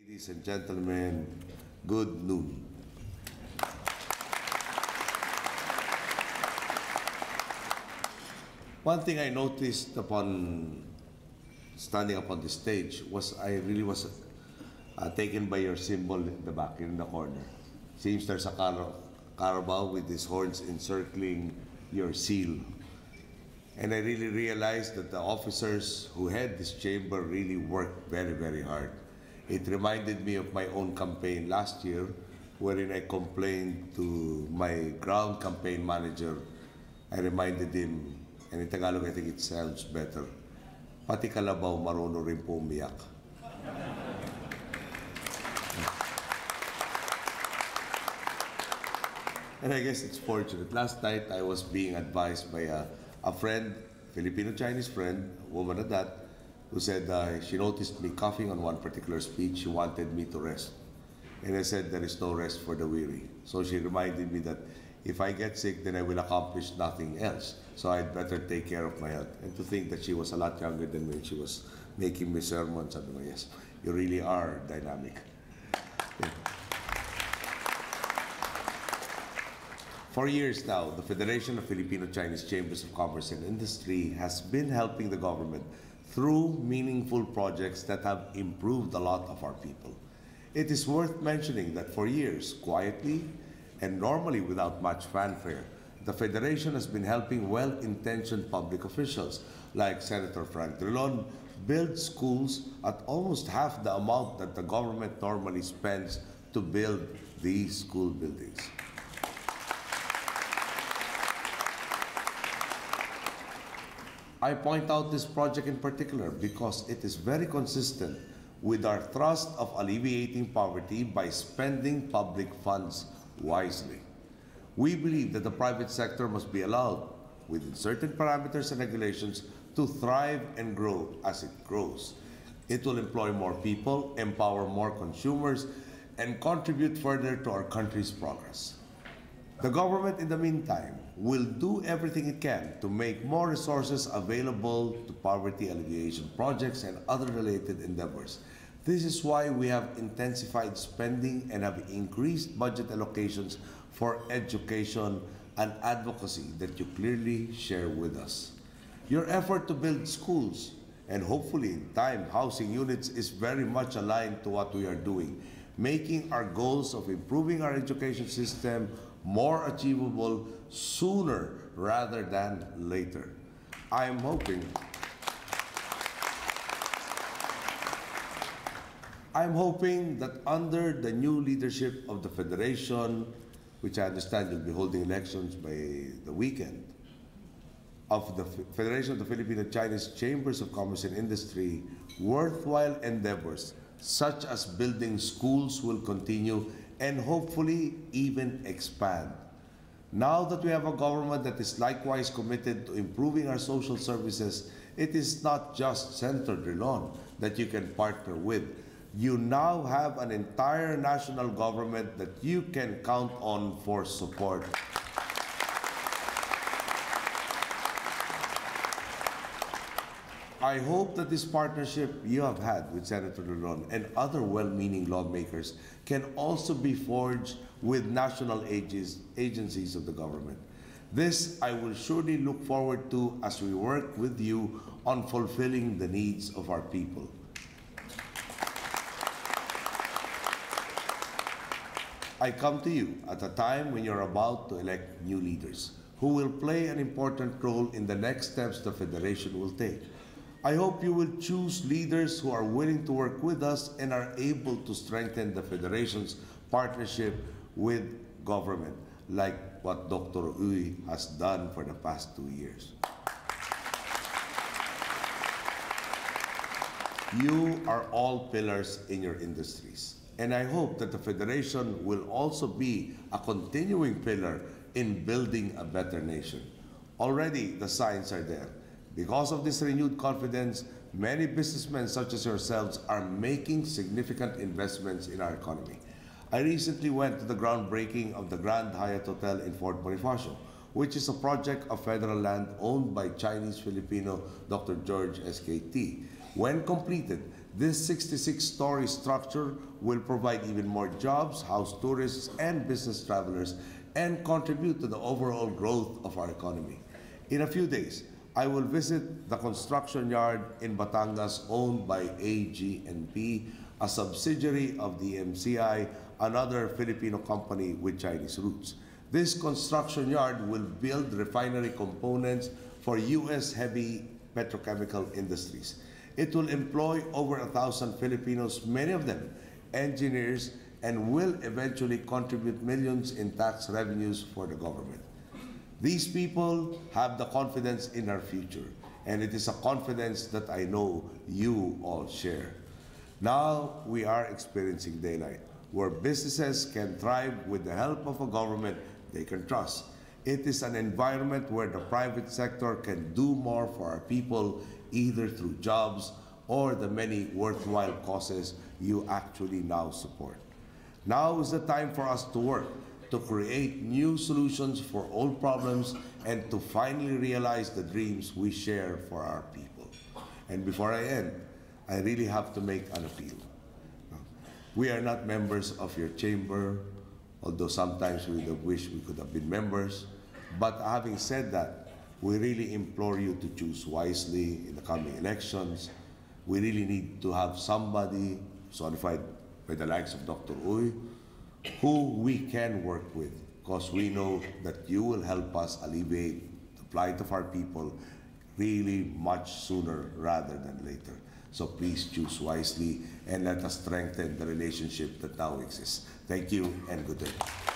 Ladies and gentlemen, good noon. One thing I noticed upon standing up on the stage was I really was taken by your symbol in the back, in the corner. Seems there's a carabao with these horns encircling your seal. And I really realized that the officers who head this chamber really worked very, very hard. It reminded me of my own campaign last year, wherein I complained to my ground campaign manager. I reminded him, and in Tagalog I think it sounds better, pati kalabaw marunong rin po umiyak. And I guess it's fortunate. Last night I was being advised by a friend, Filipino-Chinese friend, a woman at that, who said she noticed me coughing on one particular speech. She wanted me to rest. And I said, there is no rest for the weary. So she reminded me that if I get sick, then I will accomplish nothing else. So I'd better take care of my health. And to think that she was a lot younger than me, she was making me sermons. Sabi ko, yes, you really are dynamic. Yeah. For years now, the Federation of Filipino-Chinese Chambers of Commerce and Industry has been helping the government through meaningful projects that have improved a lot of our people. It is worth mentioning that for years, quietly and normally without much fanfare, the Federation has been helping well-intentioned public officials like Senator Frank Drilon build schools at almost half the amount that the government normally spends to build these school buildings. I point out this project in particular because it is very consistent with our thrust of alleviating poverty by spending public funds wisely. We believe that the private sector must be allowed, within certain parameters and regulations, to thrive and grow as it grows. It will employ more people, empower more consumers, and contribute further to our country's progress. The government, in the meantime, will do everything it can to make more resources available to poverty alleviation projects and other related endeavors. This is why we have intensified spending and have increased budget allocations for education and advocacy that you clearly share with us. Your effort to build schools and hopefully in time housing units is very much aligned to what we are doing, making our goals of improving our education system more achievable sooner rather than later. I'm hoping that under the new leadership of the Federation, which I understand you'll be holding elections by the weekend, of the Federation of the Filipino-Chinese Chambers of Commerce and Industry, worthwhile endeavors such as building schools will continue and hopefully even expand. Now that we have a government that is likewise committed to improving our social services, it is not just Senator Drilon that you can partner with. You now have an entire national government that you can count on for support. I hope that this partnership you have had with Senator Drilon and other well-meaning lawmakers can also be forged with national agencies of the government. This I will surely look forward to as we work with you on fulfilling the needs of our people. I come to you at a time when you're about to elect new leaders who will play an important role in the next steps the Federation will take. I hope you will choose leaders who are willing to work with us and are able to strengthen the Federation's partnership with government, like what Dr. Uy has done for the past 2 years. You are all pillars in your industries, and I hope that the Federation will also be a continuing pillar in building a better nation. Already, the signs are there. Because of this renewed confidence, many businessmen such as yourselves are making significant investments in our economy. I recently went to the groundbreaking of the Grand Hyatt Hotel in Fort Bonifacio, which is a project of federal land owned by Chinese-Filipino Dr. George S.K.T. When completed, this 66-story structure will provide even more jobs, house tourists and business travelers, and contribute to the overall growth of our economy. In a few days, I will visit the construction yard in Batangas owned by AG&P, a subsidiary of the MCI, another Filipino company with Chinese roots. This construction yard will build refinery components for U.S. heavy petrochemical industries. It will employ over 1,000 Filipinos, many of them engineers, and will eventually contribute millions in tax revenues for the government. These people have the confidence in our future, and it is a confidence that I know you all share. Now we are experiencing daylight, where businesses can thrive with the help of a government they can trust. It is an environment where the private sector can do more for our people, either through jobs or the many worthwhile causes you actually now support. Now is the time for us to work to create new solutions for old problems and to finally realize the dreams we share for our people. And before I end, I really have to make an appeal. We are not members of your chamber, although sometimes we would have wished we could have been members. But having said that, we really implore you to choose wisely in the coming elections. We really need to have somebody solidified by the likes of Dr. Uy, who we can work with, because we know that you will help us alleviate the plight of our people really much sooner rather than later. So please choose wisely and let us strengthen the relationship that now exists. Thank you and good day.